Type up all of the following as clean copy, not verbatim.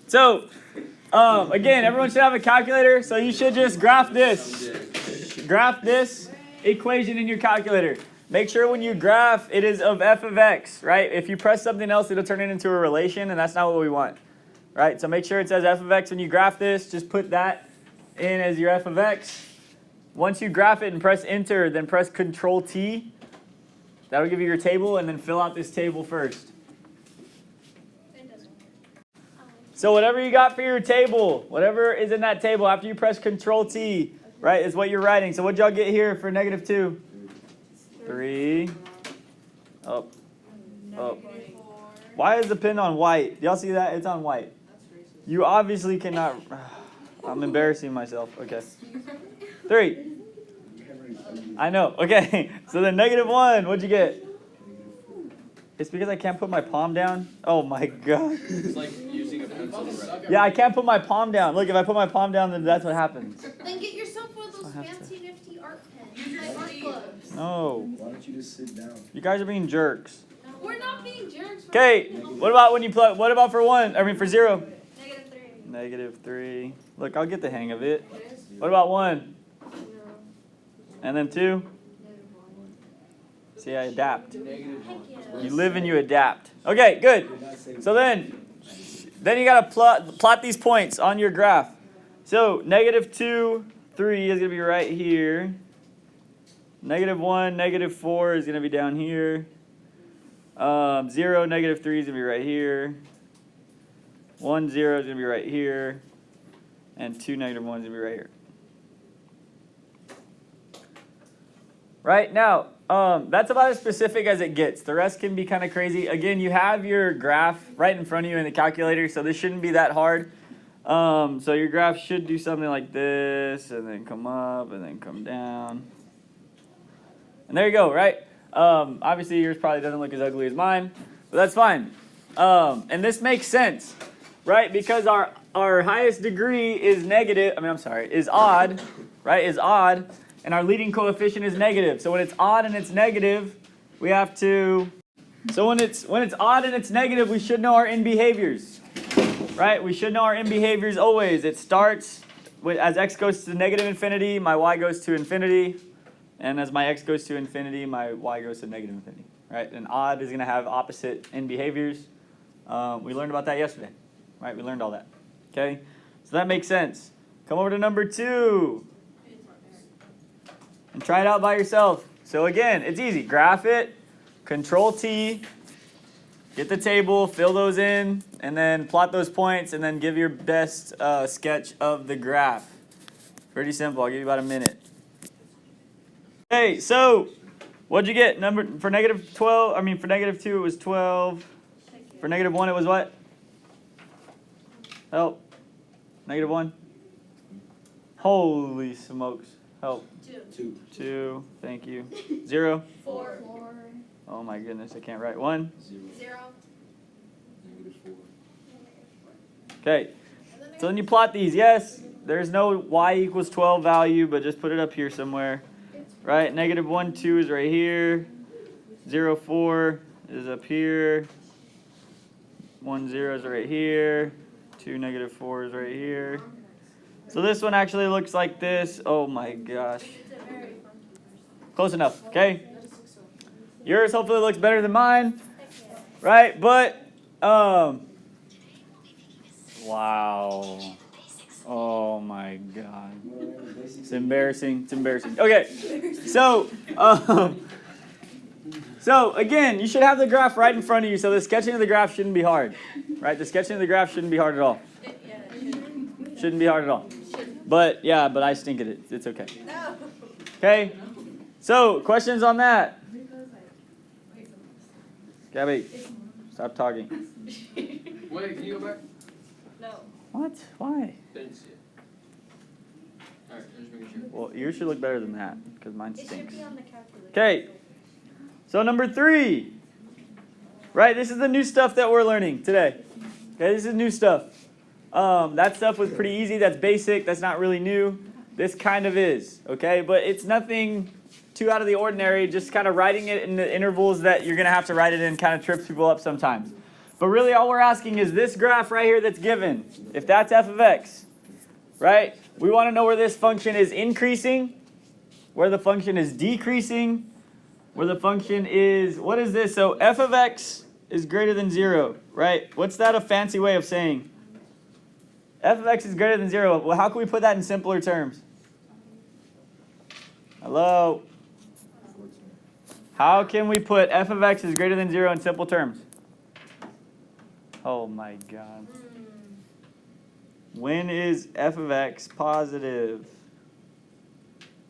So, again, everyone should have a calculator, so you should just graph this. Graph this equation in your calculator. Make sure when you graph, it is of f of x, right? If you press something else, it'll turn it into a relation, and that's not what we want, right? So make sure it says f of x when you graph this. Just put that in as your f of x. Once you graph it and press enter, then press Control T. That'll give you your table, and then fill out this table first. So whatever you got for your table, whatever is in that table, after you press Control T, right, is what you're writing. So what'd y'all get here for -2? 3. Up. Up. Why is the pen on white? Y'all see that? It's on white. You obviously cannot. I'm embarrassing myself. Okay. 3. I know. Okay. So then -1. What'd you get? It's because I can't put my palm down. Oh my god. It's like using a pencil to write. Yeah, I can't put my palm down. Look, if I put my palm down, then that's what happens. Then get yourself one of those fancy nifty art pens, like art gloves. No. Why don't you just sit down? You guys are being jerks. We're not being jerks. Okay. What about when you plug? What about for 1? I mean for 0? -3. -3. Look, I'll get the hang of it. What about 1? And then 2? See, I adapt. You live and you adapt. Okay, good. So then you gotta plot these points on your graph. So -2, 3 is gonna be right here. -1, -4 is gonna be down here. 0, -3 is gonna be right here. 1, 0 is gonna be right here. And 2, -1 is gonna be right here. Right now, that's about as specific as it gets. The rest can be kind of crazy. Again, you have your graph right in front of you in the calculator, so this shouldn't be that hard. So your graph should do something like this, and then come up, and then come down. And there you go, right? Obviously, yours probably doesn't look as ugly as mine, but that's fine. And this makes sense, right? Because our highest degree is odd, right? Is odd. And our leading coefficient is negative. So when it's odd and it's negative, we have to. So when it's odd and it's negative, we should know our end behaviors, right? We should know our end behaviors always. It starts with as x goes to -infinity, my y goes to infinity, and as my x goes to infinity, my y goes to -infinity, right? And odd is going to have opposite end behaviors. We learned about that yesterday, right? We learned all that. Okay, so that makes sense. Come over to number 2. And try it out by yourself. So again, it's easy. Graph it, Control T, get the table, fill those in, and then plot those points, and then give your best sketch of the graph. Pretty simple. I'll give you about a minute. Okay, so what'd you get? For for -2 it was 12. For -1 it was what? Help. -1. Holy smokes. Help. 2. Thank you. 0. 4. Oh my goodness, I can't write. 1. 0. -4. Okay. So then you plot these. Yes, there's no y equals 12 value, but just put it up here somewhere. Right? -1, 2 is right here. 0, 4 is up here. 1, 0 is right here. 2, -4 is right here. So this one actually looks like this. Oh my gosh. Close enough, okay? Yours hopefully looks better than mine, right? But, wow. Oh my God. It's embarrassing. It's embarrassing. Okay, so again, you should have the graph right in front of you, so the sketching of the graph shouldn't be hard, right? The sketching of the graph shouldn't be hard at all. Shouldn't be hard at all. But I stink at it. It's okay. Okay? So, questions on that? Gabby, stop talking. Wait, can you go back? No. What? Why? Didn't see it. Alright, I'm just making sure. Well, yours should look better than that, because mine It should stinks. be on the calculator. Okay. So, number 3. Right? This is the new stuff that we're learning today. Okay, this is new stuff. That stuff was pretty easy. That's basic. That's not really new. This kind of is, okay? But it's nothing too out of the ordinary. Just kind of writing it in the intervals that you're going to have to write it in kind of trips people up sometimes. But really all we're asking is this graph right here that's given. If that's f of x, right? We want to know where this function is increasing, where the function is decreasing, where the function is, what is this? So f of x is greater than 0, right? What's that a fancy way of saying? F of x is greater than 0. Well, how can we put that in simpler terms? Hello? How can we put f of x is greater than 0 in simple terms? Oh my God. When is f of x positive?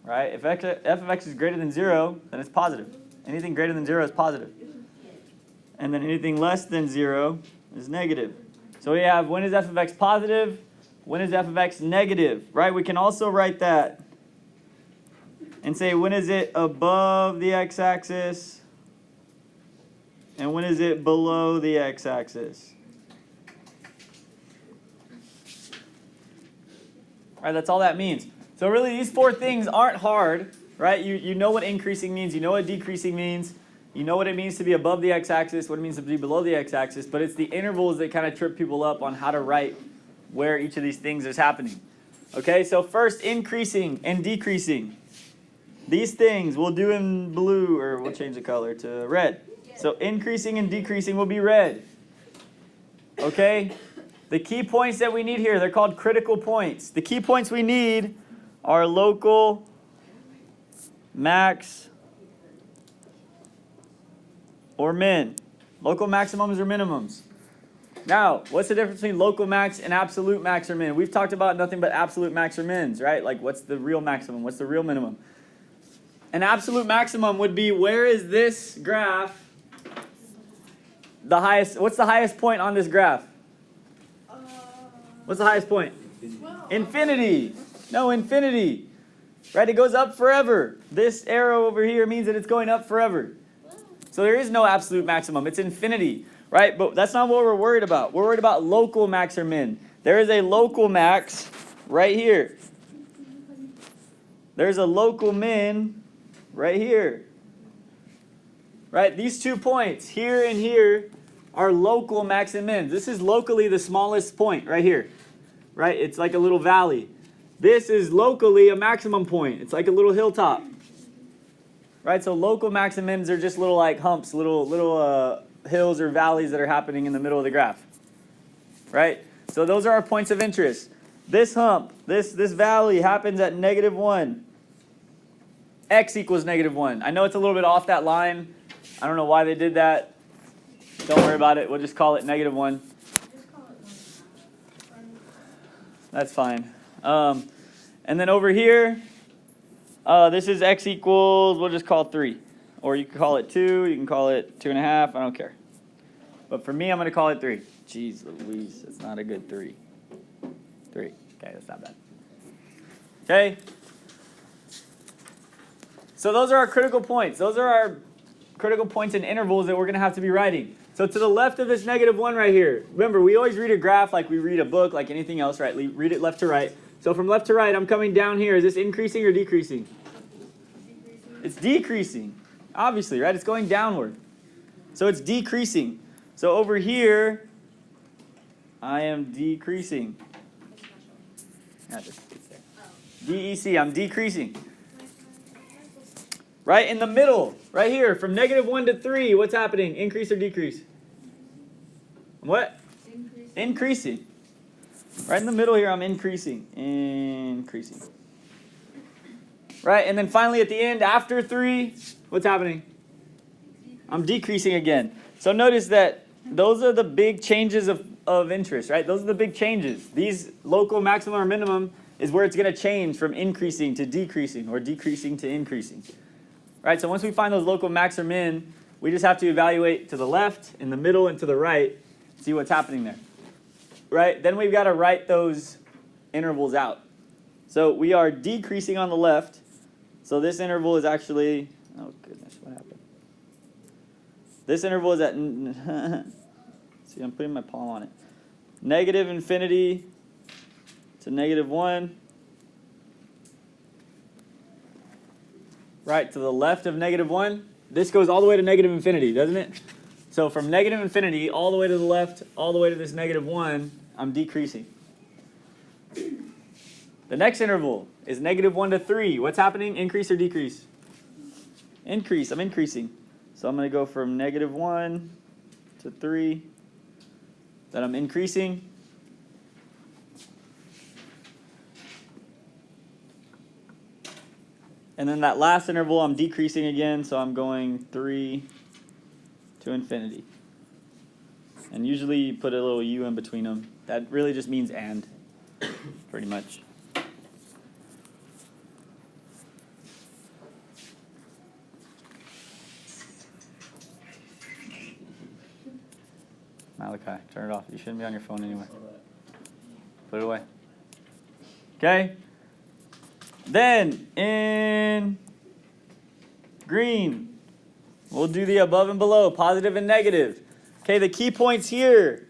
Right? If f of x is greater than 0, then it's positive. Anything greater than 0 is positive. And then anything less than 0 is negative. So we have when is f of x positive? When is f of x negative? Right? We can also write that and say when is it above the x-axis? And when is it below the x-axis? Right, that's all that means. So really these four things aren't hard, right? You know what increasing means, you know what decreasing means, you know what it means to be above the x-axis, what it means to be below the x-axis, but it's the intervals that kind of trip people up on how to write where each of these things is happening. Okay, so first increasing and decreasing. These things we'll do in blue, or we'll change the color to red. So increasing and decreasing will be red. Okay? The key points that we need here, they're called critical points. The key points we need are local, max, or min. Local maximums or minimums. Now, what's the difference between local max and absolute max or min? We've talked about nothing but absolute max or mins, right? Like what's the real maximum? What's the real minimum? An absolute maximum would be where is this graph the highest? What's the highest point on this graph? What's the highest point? Infinity. No, infinity. Right? It goes up forever. This arrow over here means that it's going up forever. So there is no absolute maximum. It's infinity. Right? But that's not what we're worried about. We're worried about local max or min. There is a local max right here. There's a local min right here. Right? These 2 points, here and here, are local max and min. This is locally the smallest point right here. Right? It's like a little valley. This is locally a maximum point. It's like a little hilltop. Right? So local max and mins are just little like humps, little hills or valleys that are happening in the middle of the graph. Right? So those are our points of interest. This hump, this valley happens at -1. X equals -1. I know it's a little bit off that line. I don't know why they did that. Don't worry about it. We'll just call it -1. That's fine. And then over here, this is x equals, we'll just call 3. Or you can call it 2, you can call it 2.5, I don't care. But for me, I'm going to call it 3. Jeez Louise, it's not a good 3. 3. Okay, that's not bad. Okay? So those are our critical points. Those are our critical points and intervals that we're going to have to be writing. So to the left of this -1 right here, remember, we always read a graph like we read a book, like anything else, right? We read it left to right. So from left to right, I'm coming down here. Is this increasing or decreasing? It's decreasing, obviously, right? It's going downward. So it's decreasing. So over here, I am decreasing. DEC, I'm decreasing. Right in the middle, right here, from -1 to 3, what's happening? Increase or decrease? What? Increasing. Right in the middle here, I'm increasing. Increasing. Right, and then finally at the end, after 3, what's happening? I'm decreasing again. So notice that those are the big changes of interest, right? Those are the big changes. These local maximum or minimum is where it's going to change from increasing to decreasing or decreasing to increasing. Right, so once we find those local max or min, we just have to evaluate to the left, in the middle, and to the right, see what's happening there. Right, then we've got to write those intervals out. So we are decreasing on the left. So this interval is actually, oh goodness, what happened? This interval is at, see, I'm putting my palm on it. -infinity to -1. Right, to the left of -1. This goes all the way to -infinity, doesn't it? So from negative infinity all the way to the left, all the way to this -1, I'm decreasing. The next interval is -1 to 3. What's happening? Increase or decrease? Increase. I'm increasing. So I'm going to go from -1 to 3. Then I'm increasing. And then that last interval, I'm decreasing again. So I'm going 3 to infinity. And usually you put a little u in between them. That really just means and, pretty much. Malachi, turn it off. You shouldn't be on your phone anyway. Put it away. Okay? Then, in green, we'll do the above and below, positive and negative. Okay, the key points here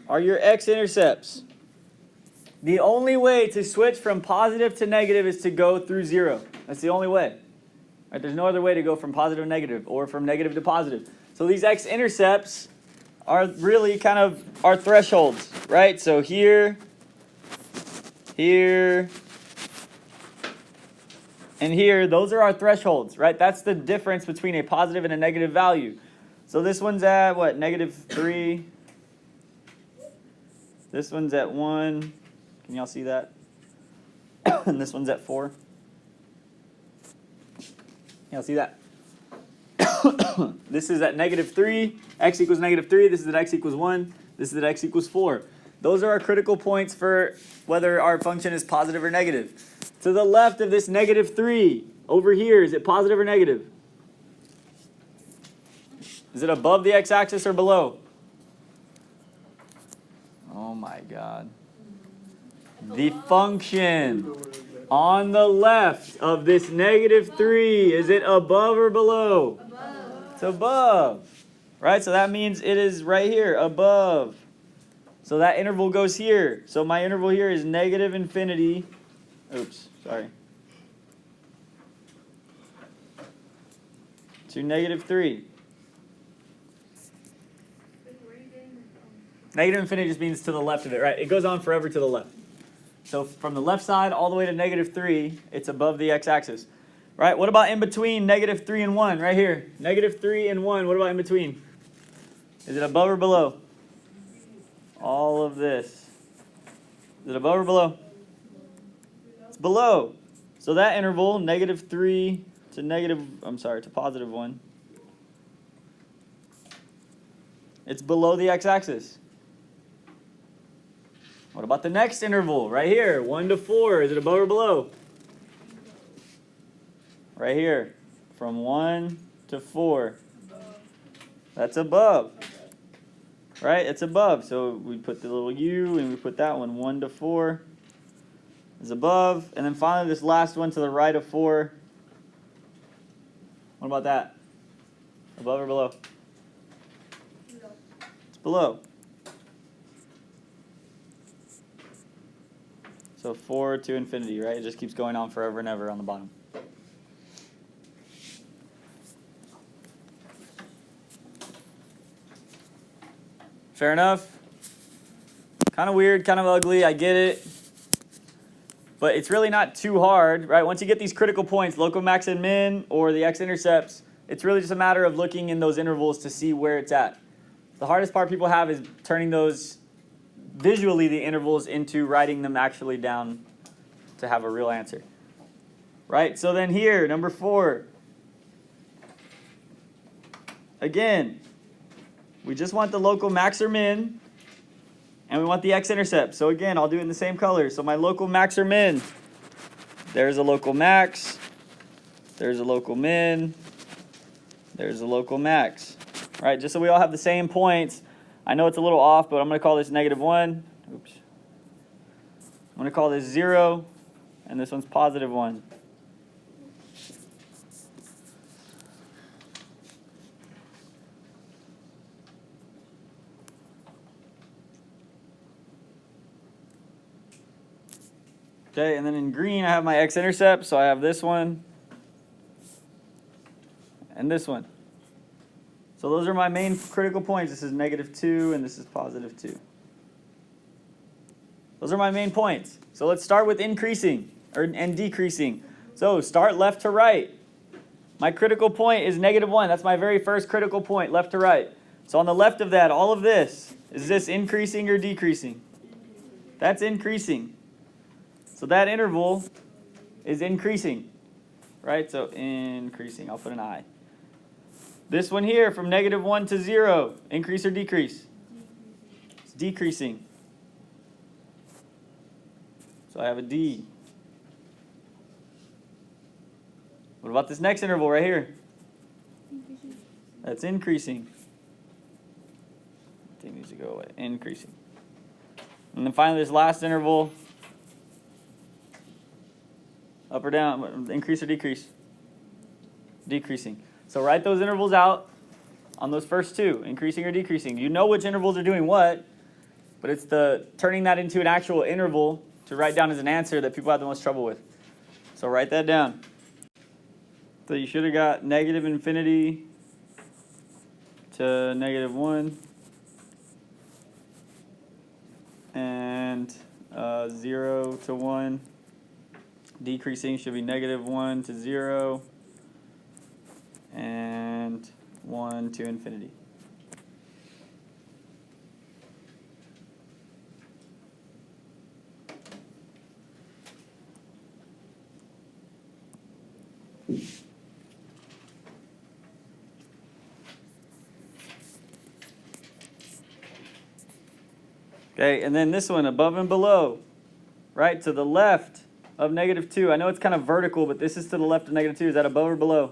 are your x-intercepts. The only way to switch from positive to negative is to go through 0. That's the only way. Right? There's no other way to go from positive to negative or from negative to positive. So these x-intercepts are really kind of our thresholds, right? So here, here, and here, those are our thresholds, right? That's the difference between a positive and a negative value. So this one's at, what, -3. This one's at 1. Can y'all see that? And this one's at 4. Y'all see that? This is at -3, x equals -3. This is at x equals 1. This is at x equals 4. Those are our critical points for whether our function is positive or negative. To the left of this -3, over here, is it positive or negative? Is it above the x-axis or below? Oh my God. The function on the left of this -3, is it above or below? Above. It's above. Right? So that means it is right here, above. So that interval goes here. So my interval here is -infinity. Oops, sorry. To -3. Negative infinity just means to the left of it, right? It goes on forever to the left. So from the left side all the way to -3, it's above the x-axis. Right? What about in between -3 and 1? Right here. -3 and 1. What about in between? Is it above or below? All of this. Is it above or below? It's below. So that interval, -3 to +1. It's below the x-axis. What about the next interval? Right here, 1 to 4. Is it above or below? Right here, from 1 to 4. That's above. Right? It's above. So we put the little u and we put that one. 1 to 4 is above. And then finally this last one to the right of 4. What about that? Above or below? It's below. So 4 to infinity, right? It just keeps going on forever and ever on the bottom. Fair enough? Kind of weird, kind of ugly, I get it. But it's really not too hard, right? Once you get these critical points, local max and min, or the x-intercepts, it's really just a matter of looking in those intervals to see where it's at. The hardest part people have is turning those, visually the intervals, into writing them actually down to have a real answer. Right? So then here, number 4. Again, we just want the local max or min, and we want the x-intercept. So again, I'll do it in the same color. So my local max or min, there's a local max, there's a local min, there's a local max. Right, just so we all have the same points. I know it's a little off, but I'm going to call this -1. Oops. I'm going to call this 0, and this one's +1. Okay, and then in green I have my x-intercept, so I have this one and this one. So those are my main critical points. This is -2 and this is +2. Those are my main points. So let's start with increasing and decreasing. So start left to right. My critical point is -1. That's my very first critical point, left to right. So on the left of that, all of this, is this increasing or decreasing? That's increasing. So that interval is increasing, right? So increasing, I'll put an I. This one here from -1 to 0, increase or decrease? It's decreasing. So I have a D. What about this next interval right here? That's increasing. I think needs to go away. Increasing. And then finally this last interval. Up or down? Increase or decrease? Decreasing. So write those intervals out on those first two, increasing or decreasing. You know which intervals are doing what, but it's the turning that into an actual interval to write down as an answer that people have the most trouble with. So write that down. So you should have got -infinity to -1 and 0 to 1. Decreasing should be -1 to 0 and 1 to infinity. Okay, and then this one, above and below, right, to the left of -2. I know it's kind of vertical, but this is to the left of -2. Is that above or below?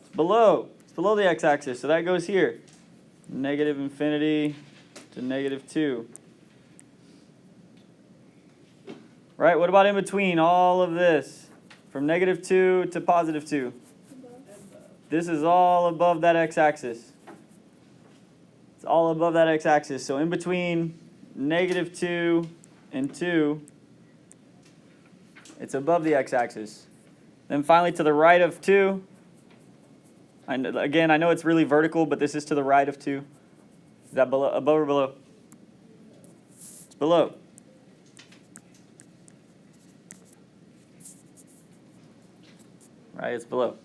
It's below. It's below the x-axis, so that goes here. -infinity to -2. Right, what about in between all of this? From -2 to +2. This is all above that x-axis. It's all above that x-axis. So in between -2 and 2, it's above the x-axis. Then finally to the right of 2, again, I know it's really vertical, but this is to the right of 2. Is that below, above or below? It's below. Right, it's below.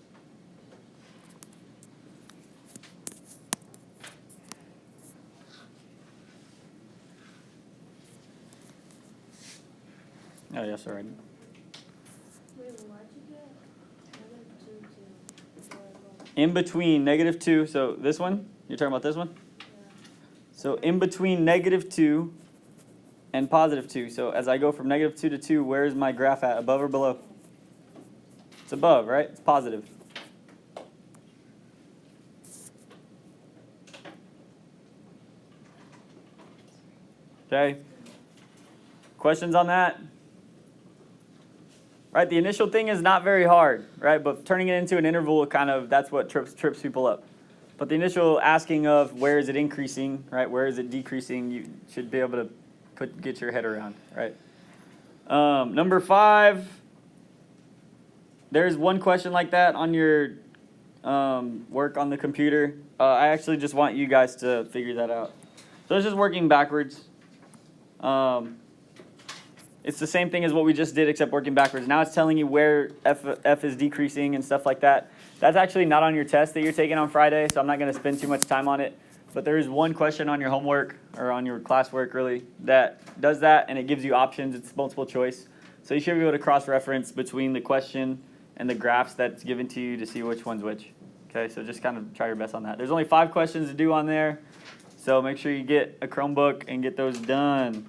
Oh, yeah, sorry. Wait, why'd you get -2 to In between -2, so this one? You're talking about this one? Yeah. So in between -2 and +2. So as I go from -2 to 2, where is my graph at? Above or below? It's above, right? It's positive. Okay. Questions on that? Right, the initial thing is not very hard, right? But turning it into an interval, kind of, that's what trips people up. But the initial asking of where is it increasing, right? Where is it decreasing? You should be able to get your head around, right? Number 5. There's one question like that on your work on the computer. I actually just want you guys to figure that out. So it's just working backwards. It's the same thing as what we just did, except working backwards. Now it's telling you where f is decreasing and stuff like that. That's actually not on your test that you're taking on Friday, so I'm not going to spend too much time on it. But there is one question on your homework, or on your classwork really, that does that, and it gives you options. It's multiple choice. So you should be able to cross-reference between the question and the graphs that's given to you to see which one's which. Okay, so just kind of try your best on that. There's only 5 questions to do on there, so make sure you get a Chromebook and get those done.